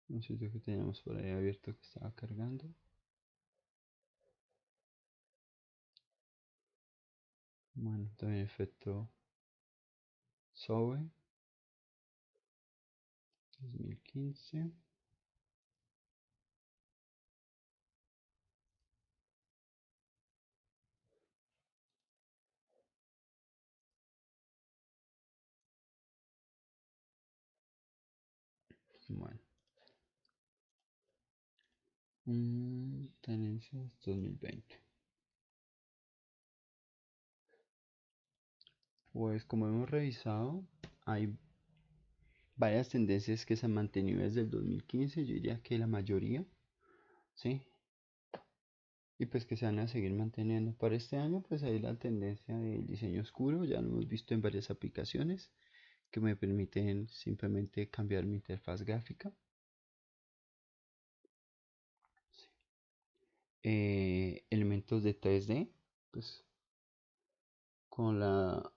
Un sitio que teníamos por ahí abierto que estaba cargando. Bueno, también efecto Zoe 2015. Bueno, tendencias 2020. Pues como hemos revisado, hay varias tendencias que se han mantenido desde el 2015, yo diría que la mayoría, ¿sí? Y pues que se van a seguir manteniendo para este año, pues hay la tendencia del diseño oscuro, ya lo hemos visto en varias aplicaciones que me permiten simplemente cambiar mi interfaz gráfica. Sí. Elementos de 3D, pues con la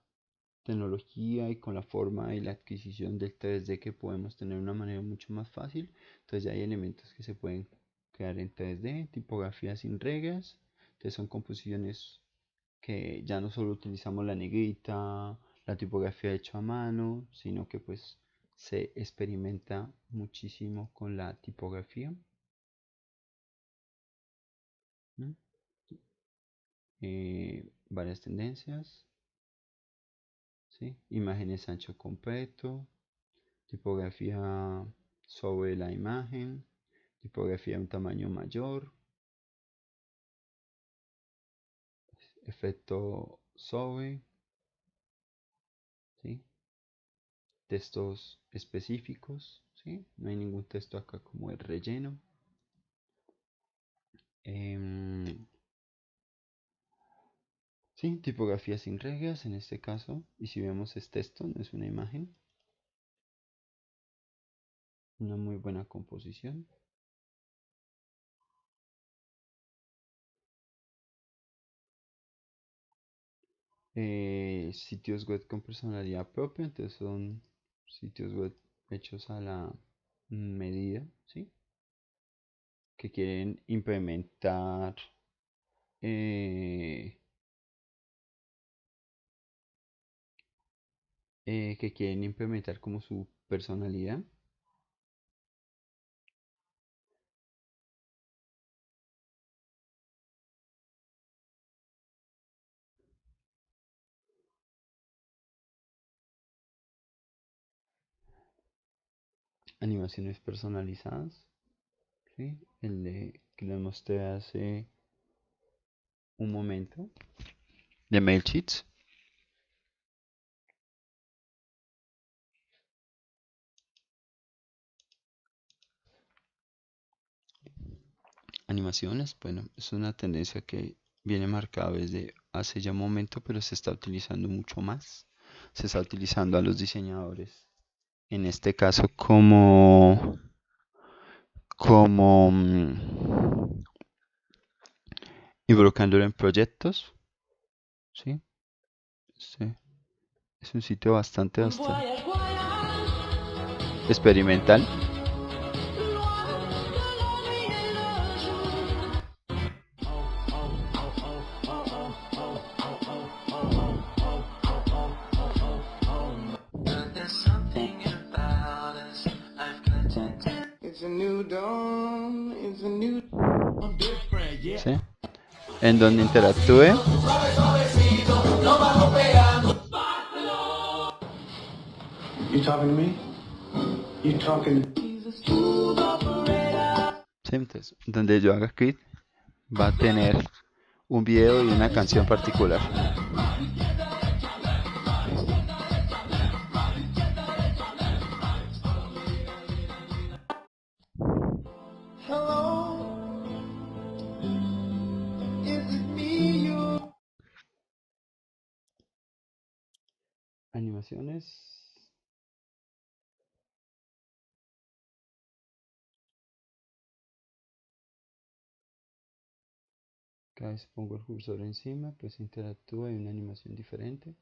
tecnología y con la forma y la adquisición del 3D que podemos tener de una manera mucho más fácil. Entonces ya hay elementos que se pueden crear en 3D, tipografías sin reglas. Entonces son composiciones que ya no solo utilizamos la negrita, la tipografía hecha a mano, sino que pues se experimenta muchísimo con la tipografía. Varias tendencias, ¿sí? Imágenes ancho completo, tipografía sobre la imagen, tipografía de un tamaño mayor, efecto sobre, ¿sí? Textos específicos, ¿sí? No hay ningún texto acá como el relleno. Sí, tipografía sin reglas en este caso, y si vemos es texto, no es una imagen, una muy buena composición. Sitios web con personalidad propia, entonces son sitios web hechos a la medida, ¿sí? Que quieren implementar eh, como su personalidad. Animaciones personalizadas, ¿sí? El de que les mostré hace un momento de Mailchimp. Animaciones, bueno, es una tendencia que viene marcada desde hace ya un momento, pero se está utilizando mucho más. Se está utilizando a los diseñadores, en este caso como involucrándolo en proyectos, ¿sí? Sí. Es un sitio bastante experimental. en donde interactúe. You talking to me? You talking? Sí, entonces, donde yo haga clic va a tener un video y una canción particular. Animaciones. Cada vez pongo el cursor encima, pues interactúa y una animación diferente.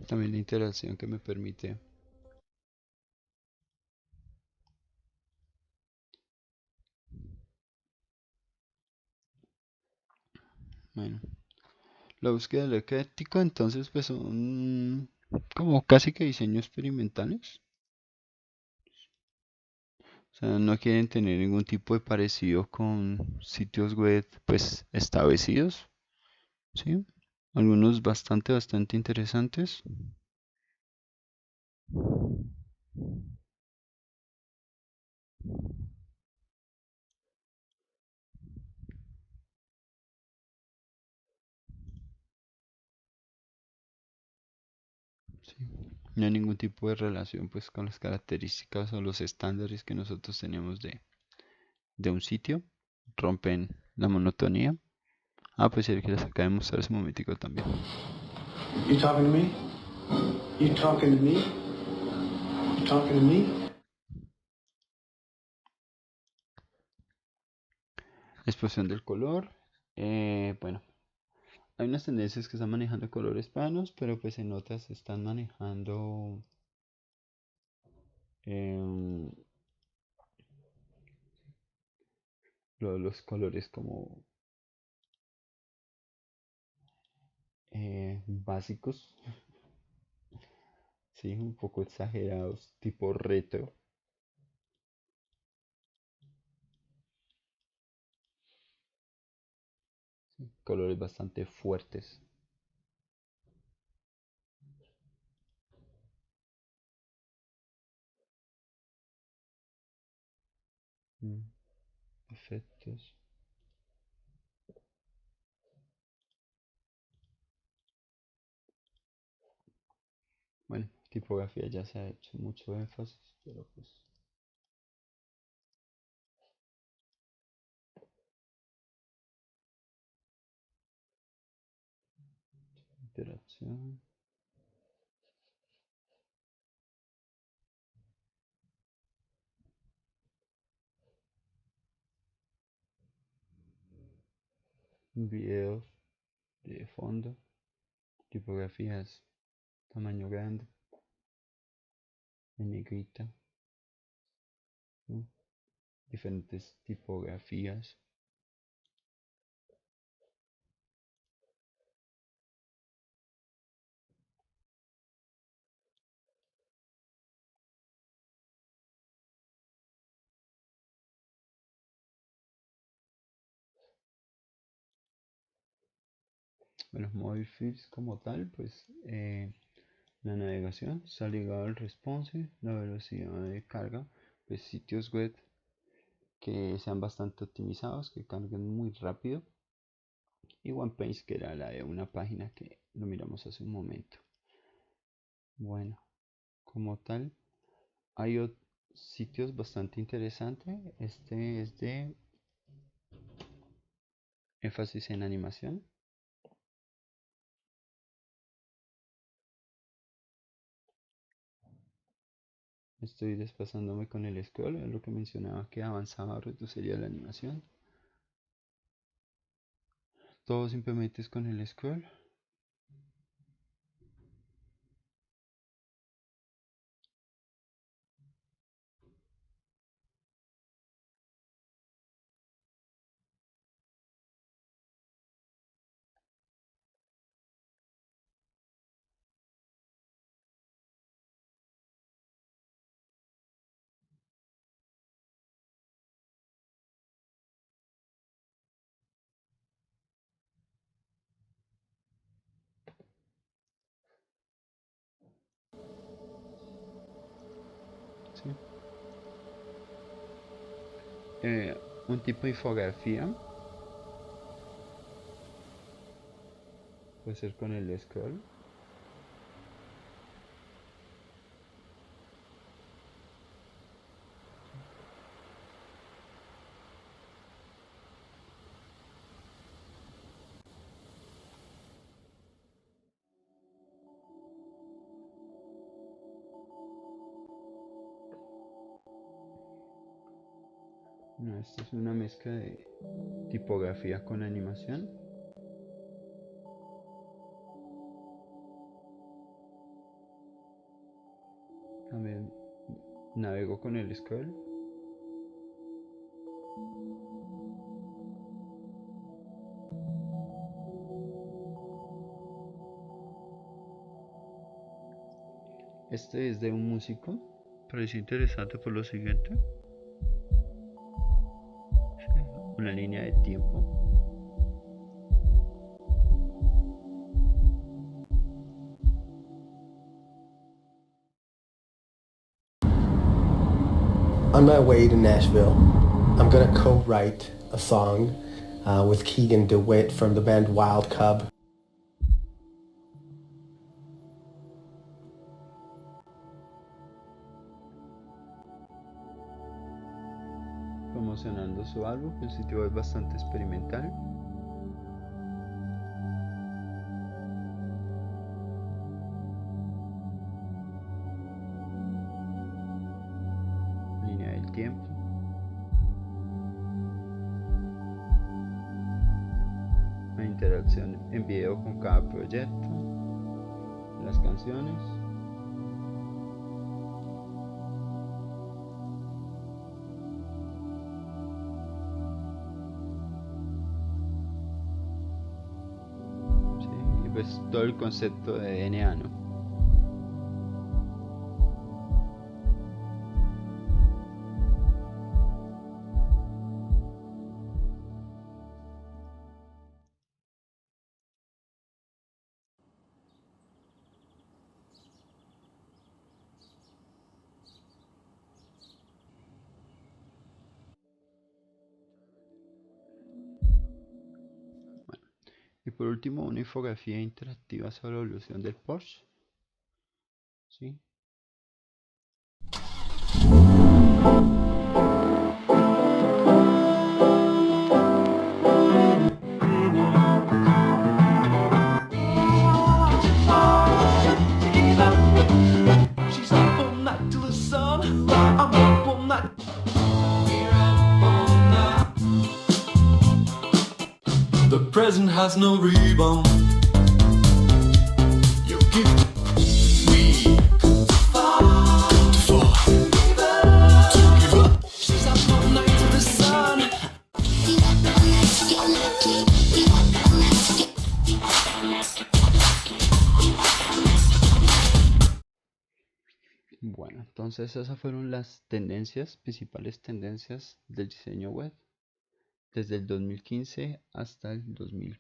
También la interacción que me permite. Bueno, la búsqueda del ecléctico, entonces, pues son como casi que diseños experimentales. O sea, no quieren tener ningún tipo de parecido con sitios web, pues establecidos, ¿sí? Algunos bastante interesantes. Sí. No hay ningún tipo de relación, pues, con las características o los estándares que nosotros tenemos de un sitio. Rompen la monotonía. Ah, pues el que les acabo de mostrar ese momentico también. You talking to me? You talking to me? You talking to me? Explosión del color. Bueno, hay unas tendencias que están manejando colores planos, pero pues en otras están manejando em, los colores como básicos, sí, un poco exagerados, tipo retro, colores bastante fuertes. Mm, efectos. Bueno, tipografía ya se ha hecho mucho énfasis, pero pues interacción, videos de fondo, tipografías tamaño grande, en negrita, ¿no? Diferentes tipografías. Bueno, Mobile Fields como tal, pues la navegación está ligado al response, la velocidad de carga, pues sitios web que sean bastante optimizados, que carguen muy rápido. Y OnePage, que era la de una página que lo miramos hace un momento. Bueno, como tal, hay sitios bastante interesantes. Este es de énfasis en animación. Estoy desplazándome con el scroll, es lo que mencionaba que avanzaba reduciría la animación. todo simplemente es con el scroll. ¿Sí? Un tipo de infografía puede ser con el scroll. No, esta es una mezcla de tipografía con animación. También navego con el scroll. Este es de un músico. Pareció interesante por lo siguiente. Una línea de tiempo. On my way to Nashville, I'm gonna co-write a song with Keegan DeWitt from the band Wild Cub. Promocionando su álbum. El sitio es bastante experimental. Línea del tiempo. Una interacción en video con cada proyecto. Las canciones. Sí, y pues todo el concepto de DNA, ¿no? Bueno, y por último, una infografía interactiva sobre la evolución del Porsche. ¿Sí? She's up all night till the sun. I'm up all night. The present has no rebound. Your gift, we far to give up. She's up all night till the sun. Bueno, entonces esas fueron las tendencias, principales tendencias del diseño web desde el 2015 hasta el 2020.